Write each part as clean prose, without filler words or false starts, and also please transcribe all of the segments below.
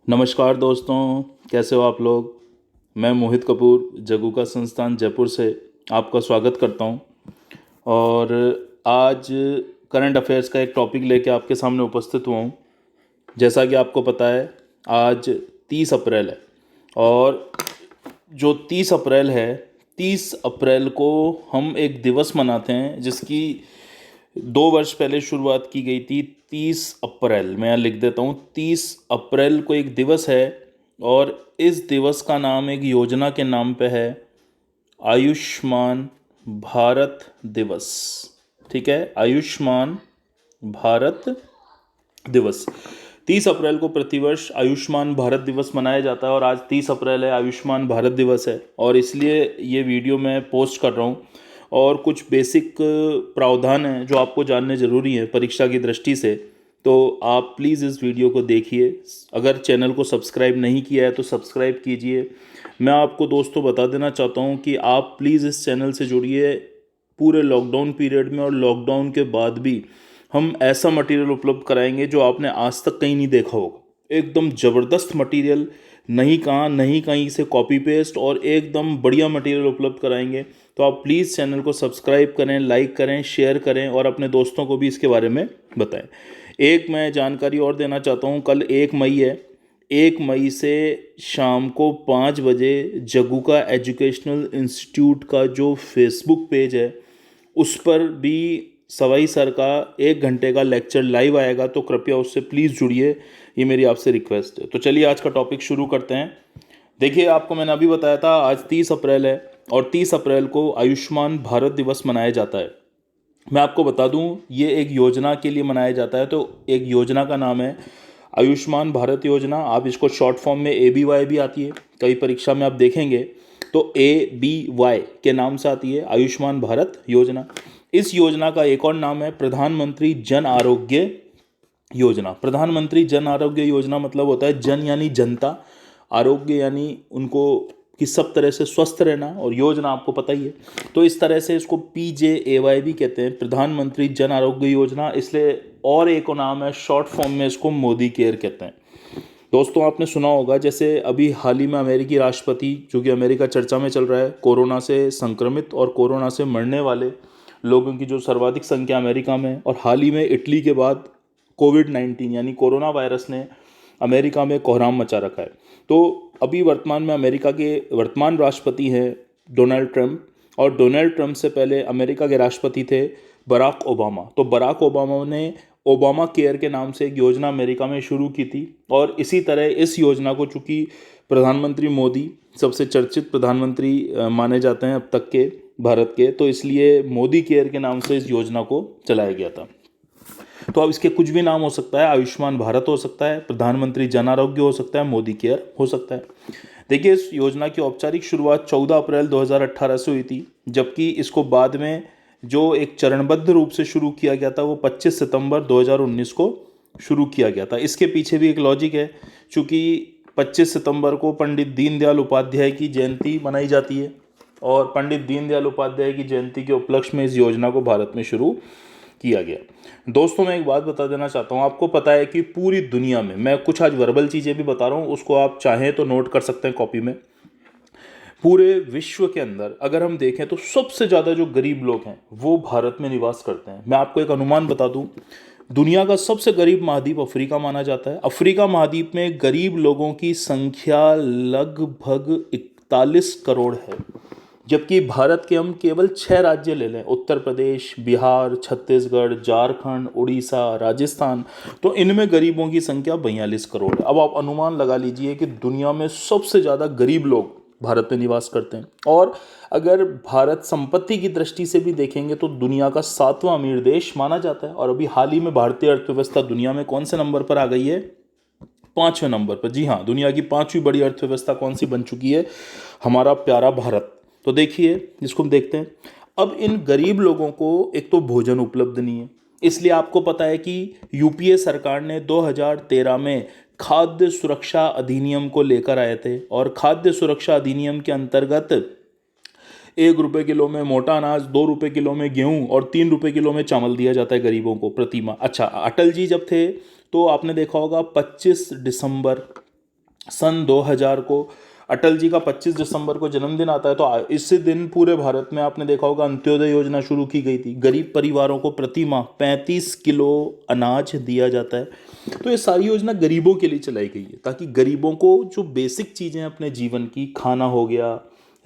नमस्कार दोस्तों, कैसे हो आप लोग। मैं मोहित कपूर जगू का संस्थान जयपुर से आपका स्वागत करता हूं। और आज करंट अफेयर्स का एक टॉपिक लेके आपके सामने उपस्थित हुआ हूं। जैसा कि आपको पता है, आज 30 अप्रैल है। और जो 30 अप्रैल है, 30 अप्रैल को हम एक दिवस मनाते हैं जिसकी 2 वर्ष पहले शुरुआत की गई थी। 30 अप्रैल, मैं यहाँ लिख देता हूँ, 30 अप्रैल को एक दिवस है। और इस दिवस का नाम एक योजना के नाम पे है, आयुष्मान भारत दिवस। ठीक है, आयुष्मान भारत दिवस। 30 अप्रैल को प्रतिवर्ष आयुष्मान भारत दिवस मनाया जाता है और आज 30 अप्रैल है, आयुष्मान भारत दिवस है। और इसलिए ये वीडियो मैं पोस्ट कर रहा हूँ। और कुछ बेसिक प्रावधान हैं जो आपको जानने ज़रूरी हैं परीक्षा की दृष्टि से। तो आप प्लीज़ इस वीडियो को देखिए। अगर चैनल को सब्सक्राइब नहीं किया है तो सब्सक्राइब कीजिए। मैं आपको दोस्तों बता देना चाहता हूँ कि आप प्लीज़ इस चैनल से जुड़िए। पूरे लॉकडाउन पीरियड में और लॉकडाउन के बाद भी हम ऐसा मटेरियल उपलब्ध कराएंगे जो आपने आज तक कहीं नहीं देखा होगा। एकदम ज़बरदस्त मटेरियल, नहीं कहीं से कॉपी पेस्ट, और एकदम बढ़िया मटेरियल उपलब्ध कराएंगे। तो आप प्लीज़ चैनल को सब्सक्राइब करें, लाइक करें, शेयर करें और अपने दोस्तों को भी इसके बारे में बताएं। एक मैं जानकारी और देना चाहता हूँ, कल 1 मई है। 1 मई से शाम को 5 बजे जगू का एजुकेशनल इंस्टीट्यूट का जो फेसबुक पेज है उस पर भी सवाई सर का 1 घंटे का लेक्चर लाइव आएगा। तो कृपया उससे प्लीज़ जुड़िए, ये मेरी आपसे रिक्वेस्ट है। तो चलिए आज का टॉपिक शुरू करते हैं। देखिए, आपको मैंने अभी बताया था आज 30 अप्रैल है और 30 अप्रैल को आयुष्मान भारत दिवस मनाया जाता है। मैं आपको बता दूं, ये एक योजना के लिए मनाया जाता है। तो एक योजना का नाम है आयुष्मान भारत योजना। आप इसको शॉर्ट फॉर्म में ABY भी आती है, कई परीक्षा में आप देखेंगे तो ABY के नाम से आती है, आयुष्मान भारत योजना। इस योजना का एक और नाम है प्रधानमंत्री जन आरोग्य योजना। प्रधानमंत्री जन आरोग्य योजना मतलब होता है जन यानी जनता, आरोग्य यानी उनको कि सब तरह से स्वस्थ रहना, और योजना आपको पता ही है। तो इस तरह से इसको PJAY भी कहते हैं, प्रधानमंत्री जन आरोग्य योजना। इसलिए और एक नाम है शॉर्ट फॉर्म में, इसको मोदी केयर कहते हैं। दोस्तों, आपने सुना होगा जैसे अभी हाल ही में अमेरिकी राष्ट्रपति, जो कि अमेरिका चर्चा में चल रहा है, कोरोना से संक्रमित और कोरोना से मरने वाले लोगों की जो सर्वाधिक संख्या अमेरिका में है, और हाल ही में इटली के बाद कोविड-19 यानी कोरोना वायरस ने अमेरिका में कोहराम मचा रखा है। तो अभी वर्तमान में अमेरिका के वर्तमान राष्ट्रपति हैं डोनाल्ड ट्रंप, और डोनाल्ड ट्रंप से पहले अमेरिका के राष्ट्रपति थे बराक ओबामा। तो बराक ओबामा ने ओबामा केयर के नाम से एक योजना अमेरिका में शुरू की थी। और इसी तरह इस योजना को, चूँकि प्रधानमंत्री मोदी सबसे चर्चित प्रधानमंत्री माने जाते हैं अब तक के भारत के, तो इसलिए मोदी केयर के नाम से इस योजना को चलाया गया था। तो अब इसके कुछ भी नाम हो सकता है, आयुष्मान भारत हो सकता है, प्रधानमंत्री जन आरोग्य हो सकता है, मोदी केयर हो सकता है। देखिए, इस योजना की औपचारिक शुरुआत 14 अप्रैल 2018 से हुई थी, जबकि इसको बाद में जो एक चरणबद्ध रूप से शुरू किया गया था वो 25 सितंबर 2019 को शुरू किया गया था। इसके पीछे भी एक लॉजिक है, चूँकि 25 सितंबर को पंडित दीनदयाल उपाध्याय की जयंती मनाई जाती है, और पंडित दीनदयाल उपाध्याय की जयंती के उपलक्ष्य में इस योजना को भारत में शुरू किया गया। दोस्तों, मैं एक बात बता देना चाहता हूँ, आपको पता है कि पूरी दुनिया में, मैं कुछ आज वर्बल चीज़ें भी बता रहा हूँ, उसको आप चाहें तो नोट कर सकते हैं कॉपी में। पूरे विश्व के अंदर अगर हम देखें तो सबसे ज़्यादा जो गरीब लोग हैं वो भारत में निवास करते हैं। मैं आपको एक अनुमान बता दूं, दुनिया का सबसे गरीब महाद्वीप अफ्रीका माना जाता है। अफ्रीका महाद्वीप में गरीब लोगों की संख्या लगभग 41 करोड़ है। जबकि भारत के हम केवल 6 राज्य ले लें, उत्तर प्रदेश, बिहार, छत्तीसगढ़, झारखंड, उड़ीसा, राजस्थान, तो इनमें गरीबों की संख्या 42 करोड़ है। अब आप अनुमान लगा लीजिए कि दुनिया में सबसे ज़्यादा गरीब लोग भारत में निवास करते हैं। और अगर भारत संपत्ति की दृष्टि से भी देखेंगे तो दुनिया का 7वां अमीर देश माना जाता है। और अभी हाल ही में भारतीय अर्थव्यवस्था दुनिया में कौन से नंबर पर आ गई है? 5वें नंबर पर। जी हाँ, दुनिया की 5वीं बड़ी अर्थव्यवस्था कौन सी बन चुकी है? हमारा प्यारा भारत। तो देखिए, इसको हम देखते हैं। अब इन गरीब लोगों को एक तो भोजन उपलब्ध नहीं है, इसलिए आपको पता है कि यूपीए सरकार ने 2013 में खाद्य सुरक्षा अधिनियम को लेकर आए थे। और खाद्य सुरक्षा अधिनियम के अंतर्गत 1 रुपये किलो में मोटा अनाज, 2 रुपये किलो में गेहूं और 3 रुपये किलो में चावल दिया जाता है गरीबों को प्रति माह। अच्छा, अटल जी जब थे तो आपने देखा होगा 25 दिसंबर सन 2000 को अटल जी का 25 दिसंबर को जन्मदिन आता है, तो इसी दिन पूरे भारत में आपने देखा होगा अंत्योदय योजना शुरू की गई थी। गरीब परिवारों को प्रति माह 35 किलो अनाज दिया जाता है। तो ये सारी योजना गरीबों के लिए चलाई गई है, ताकि गरीबों को जो बेसिक चीज़ें अपने जीवन की, खाना हो गया,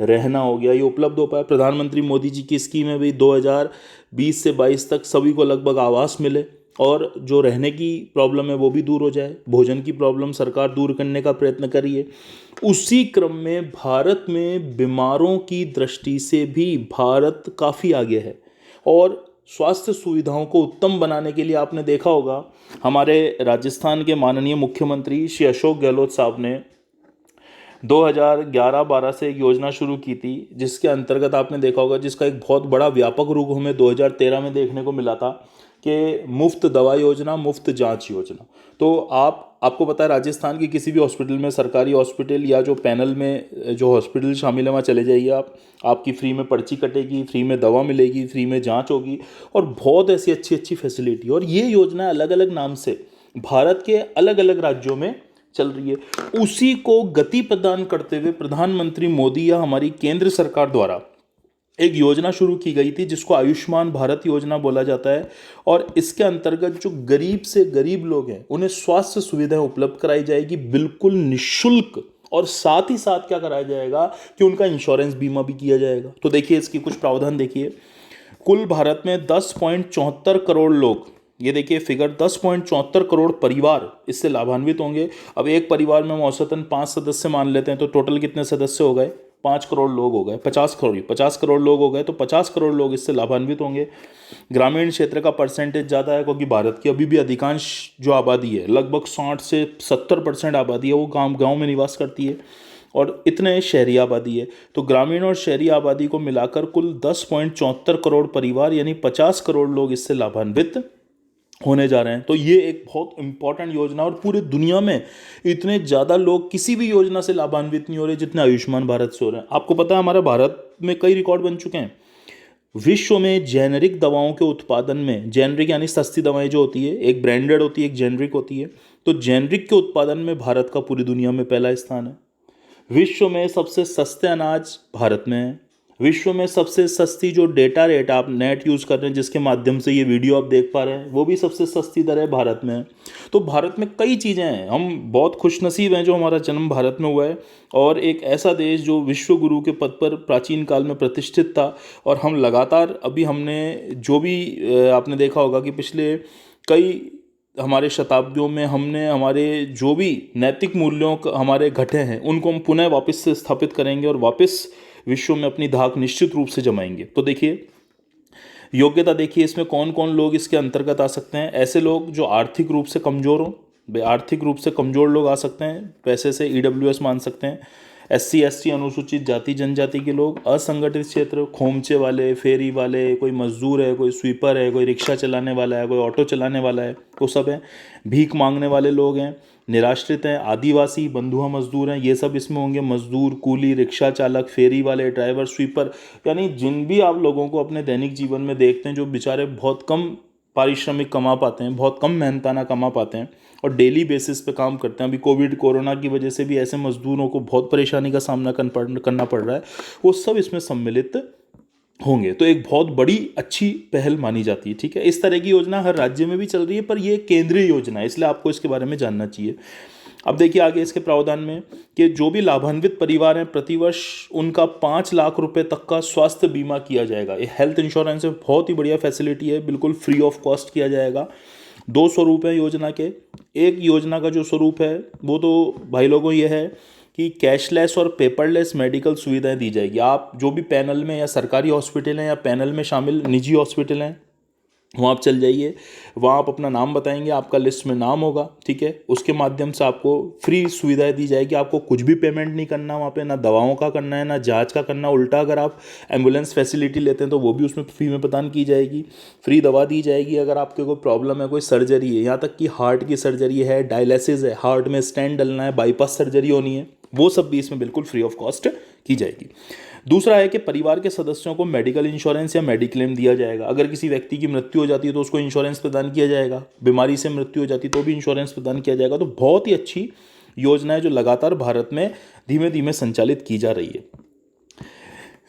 रहना हो गया, ये उपलब्ध हो पाए। प्रधानमंत्री मोदी जी की स्कीम है भी 2020 से 22 तक सभी को लगभग आवास मिले, और जो रहने की प्रॉब्लम है वो भी दूर हो जाए। भोजन की प्रॉब्लम सरकार दूर करने का प्रयत्न करी है। उसी क्रम में भारत में बीमारों की दृष्टि से भी भारत काफ़ी आगे है, और स्वास्थ्य सुविधाओं को उत्तम बनाने के लिए आपने देखा होगा हमारे राजस्थान के माननीय मुख्यमंत्री श्री अशोक गहलोत साहब ने 2011-12 से एक योजना शुरू की थी, जिसके अंतर्गत आपने देखा होगा, जिसका एक बहुत बड़ा व्यापक रूप हमें 2013 में देखने को मिला था, कि मुफ्त दवा योजना, मुफ्त जांच योजना। तो आपको पता है राजस्थान की किसी भी हॉस्पिटल में, सरकारी हॉस्पिटल या जो पैनल में जो हॉस्पिटल शामिल है, वहाँ चले जाइए आप, आपकी फ्री में पर्ची कटेगी, फ्री में दवा मिलेगी, फ्री में जांच होगी, और बहुत ऐसी अच्छी अच्छी फैसिलिटी। और ये योजना अलग अलग नाम से भारत के अलग अलग राज्यों में चल रही है। उसी को गति प्रदान करते हुए प्रधानमंत्री मोदी या हमारी केंद्र सरकार द्वारा एक योजना शुरू की गई थी, जिसको आयुष्मान भारत योजना बोला जाता है। और इसके अंतर्गत जो गरीब से गरीब लोग हैं, उन्हें स्वास्थ्य सुविधाएं उपलब्ध कराई जाएगी बिल्कुल निःशुल्क, और साथ ही साथ क्या कराया जाएगा कि उनका इंश्योरेंस बीमा भी किया जाएगा। तो देखिए इसकी कुछ प्रावधान देखिए। कुल भारत में 10.74 करोड़ लोग, ये देखिए फिगर, 10.74 करोड़ परिवार इससे लाभान्वित होंगे। अब एक परिवार में हम औसतन 5 सदस्य मान लेते हैं, तो टोटल कितने सदस्य हो गए? 5 करोड़ लोग हो गए, 50 करोड़ लोग हो गए, तो 50 करोड़ लोग इससे लाभान्वित होंगे। ग्रामीण क्षेत्र का परसेंटेज ज़्यादा है, क्योंकि भारत की अभी भी अधिकांश जो आबादी है, लगभग 60 से 70% आबादी है, वो गाँव में निवास करती है, और इतने शहरी आबादी है। तो ग्रामीण और शहरी आबादी को मिलाकर कुल 10.74 करोड़ परिवार, यानी 50 करोड़ लोग इससे लाभान्वित होने जा रहे हैं। तो ये एक बहुत इंपॉर्टेंट योजना, और पूरे दुनिया में इतने ज़्यादा लोग किसी भी योजना से लाभान्वित नहीं हो रहे जितने आयुष्मान भारत से हो रहे हैं। आपको पता है हमारे भारत में कई रिकॉर्ड बन चुके हैं। विश्व में जेनरिक दवाओं के उत्पादन में, जेनरिक यानी सस्ती दवाएं जो होती है, एक ब्रांडेड होती है, एक जेनरिक होती है, तो जेनरिक के उत्पादन में भारत का पूरी दुनिया में पहला स्थान है। विश्व में सबसे सस्ते अनाज भारत में है। विश्व में सबसे सस्ती जो डेटा रेट, आप नेट यूज़ कर रहे हैं जिसके माध्यम से ये वीडियो आप देख पा रहे हैं, वो भी सबसे सस्ती दर है भारत में है। तो भारत में कई चीज़ें हैं, हम बहुत खुशनसीब हैं जो हमारा जन्म भारत में हुआ है, और एक ऐसा देश जो विश्व गुरु के पद पर प्राचीन काल में प्रतिष्ठित था। और हम लगातार, अभी हमने जो भी आपने देखा होगा कि पिछले कई हमारे शताब्दियों में हमने हमारे जो भी नैतिक मूल्यों हमारे घटे हैं, उनको हम पुनः वापस से स्थापित करेंगे, और वापस विश्व में अपनी धाक निश्चित रूप से जमाएंगे। तो देखिए योग्यता, देखिए इसमें कौन कौन लोग इसके अंतर्गत आ सकते हैं। ऐसे लोग जो आर्थिक रूप से कमज़ोर हों, आर्थिक रूप से कमज़ोर लोग आ सकते हैं, पैसे से ईडब्ल्यूएस मान सकते हैं। एससी एसटी, अनुसूचित जाति जनजाति के लोग, असंगठित क्षेत्र, खोमचे वाले, फेरी वाले, कोई मजदूर है, कोई स्वीपर है, कोई रिक्शा चलाने वाला है, कोई ऑटो चलाने वाला है, वो सब हैं। भीख मांगने वाले लोग हैं, निराश्रित हैं, आदिवासी, बंधुआ मजदूर हैं, ये सब इसमें होंगे। मजदूर, कूली, रिक्शा चालक, फेरी वाले, ड्राइवर, स्वीपर, यानी जिन भी आप लोगों को अपने दैनिक जीवन में देखते हैं जो बेचारे बहुत कम पारिश्रमिक कमा पाते हैं, बहुत कम मेहनताना कमा पाते हैं, और डेली बेसिस पे काम करते हैं। अभी कोविड कोरोना की वजह से भी ऐसे मजदूरों को बहुत परेशानी का सामना करना पड़ रहा है, वो सब इसमें सम्मिलित होंगे। तो एक बहुत बड़ी अच्छी पहल मानी जाती है। ठीक है, इस तरह की योजना हर राज्य में भी चल रही है, पर यह केंद्रीय योजना है, इसलिए आपको इसके बारे में जानना चाहिए। अब देखिए आगे इसके प्रावधान में कि जो भी लाभान्वित परिवार हैं, प्रतिवर्ष उनका 5 लाख रुपए तक का स्वास्थ्य बीमा किया जाएगा। ये हेल्थ इंश्योरेंस है, बहुत ही बढ़िया फैसिलिटी है, बिल्कुल फ्री ऑफ कॉस्ट किया जाएगा। 2 स्वरूप है योजना के। एक योजना का जो स्वरूप है वो तो भाई लोगों ये है कि कैशलेस और पेपरलेस मेडिकल सुविधाएं दी जाएगी। आप जो भी पैनल में या सरकारी हॉस्पिटल हैं या पैनल में शामिल निजी हॉस्पिटल हैं, वहाँ आप चल जाइए, वहाँ आप अपना नाम बताएंगे, आपका लिस्ट में नाम होगा। ठीक है, उसके माध्यम से आपको फ्री सुविधाएं दी जाएगी। आपको कुछ भी पेमेंट नहीं करना वहाँ पे, ना दवाओं का करना है, ना जांच का करना। उल्टा अगर आप एम्बुलेंस फैसिलिटी लेते हैं तो वो भी उसमें फ्री में प्रदान की जाएगी। फ्री दवा दी जाएगी। अगर आपके कोई प्रॉब्लम है, कोई सर्जरी है, यहाँ तक कि हार्ट की सर्जरी है, डायलिसिस है, हार्ट में स्टेंट डलना है, बाईपास सर्जरी होनी है, वो सब भी इसमें बिल्कुल फ्री ऑफ कॉस्ट की जाएगी। दूसरा है कि परिवार के सदस्यों को मेडिकल इंश्योरेंस या मेडिक्लेम दिया जाएगा। अगर किसी व्यक्ति की मृत्यु हो जाती है तो उसको इंश्योरेंस प्रदान किया जाएगा। बीमारी से मृत्यु हो जाती है तो भी इंश्योरेंस प्रदान किया जाएगा। तो बहुत ही अच्छी योजना है जो लगातार भारत में धीमे धीमे संचालित की जा रही है।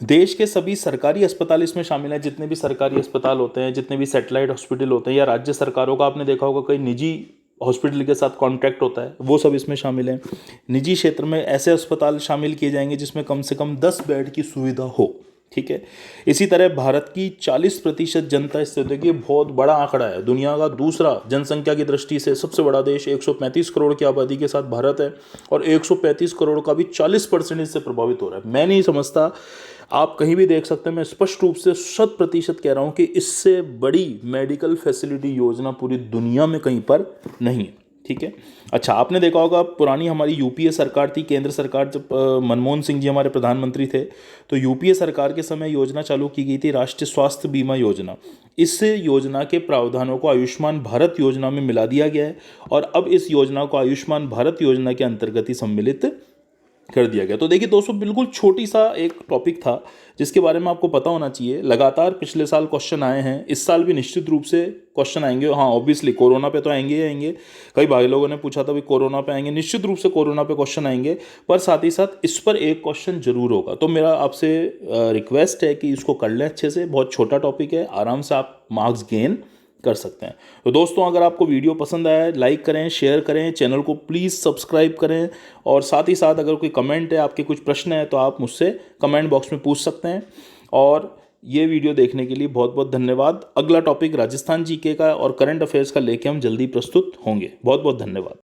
देश के सभी सरकारी अस्पताल इसमें शामिल हैं। जितने भी सरकारी अस्पताल होते हैं, जितने भी सैटेलाइट हॉस्पिटल होते हैं, या राज्य सरकारों का आपने देखा होगा कई निजी हॉस्पिटल के साथ कॉन्ट्रैक्ट होता है, वो सब इसमें शामिल हैं। निजी क्षेत्र में ऐसे अस्पताल शामिल किए जाएंगे जिसमें कम से कम 10 बेड की सुविधा हो। ठीक है। इसी तरह भारत की 40% जनता, इससे देखिए बहुत बड़ा आंकड़ा है, दुनिया का दूसरा जनसंख्या की दृष्टि से सबसे बड़ा देश, 135 करोड़ की आबादी के साथ भारत है, और 135 करोड़ का भी 40% इससे प्रभावित हो रहा है। मैं नहीं समझता, आप कहीं भी देख सकते हैं, मैं स्पष्ट रूप से 100% कह रहा हूं कि इससे बड़ी मेडिकल फैसिलिटी योजना पूरी दुनिया में कहीं पर नहीं है। ठीक है। अच्छा, आपने देखा होगा पुरानी हमारी यूपीए सरकार थी, केंद्र सरकार, जब मनमोहन सिंह जी हमारे प्रधानमंत्री थे, तो यूपीए सरकार के समय योजना चालू की गई थी, राष्ट्रीय स्वास्थ्य बीमा योजना। इस योजना के प्रावधानों को आयुष्मान भारत योजना में मिला दिया गया है, और अब इस योजना को आयुष्मान भारत योजना के अंतर्गत ही सम्मिलित कर दिया गया। तो देखिए दोस्तों, बिल्कुल छोटी सा एक टॉपिक था जिसके बारे में आपको पता होना चाहिए। लगातार पिछले साल क्वेश्चन आए हैं, इस साल भी निश्चित रूप से क्वेश्चन आएंगे। हाँ, ऑब्वियसली कोरोना पे तो आएंगे ही आएंगे। कई भाई लोगों ने पूछा था भाई कोरोना पे आएंगे, निश्चित रूप से कोरोना पे क्वेश्चन आएंगे, पर साथ ही साथ इस पर एक क्वेश्चन जरूर होगा। तो मेरा आपसे रिक्वेस्ट है कि इसको कर लें अच्छे से। बहुत छोटा टॉपिक है, आराम से आप मार्क्स गेन कर सकते हैं। तो दोस्तों, अगर आपको वीडियो पसंद आया है, लाइक करें, शेयर करें, चैनल को प्लीज़ सब्सक्राइब करें, और साथ ही साथ अगर कोई कमेंट है, आपके कुछ प्रश्न है, तो आप मुझसे कमेंट बॉक्स में पूछ सकते हैं। और ये वीडियो देखने के लिए बहुत बहुत धन्यवाद। अगला टॉपिक राजस्थान जीके का और करंट अफेयर्स का लेके हम जल्दी प्रस्तुत होंगे। बहुत बहुत धन्यवाद।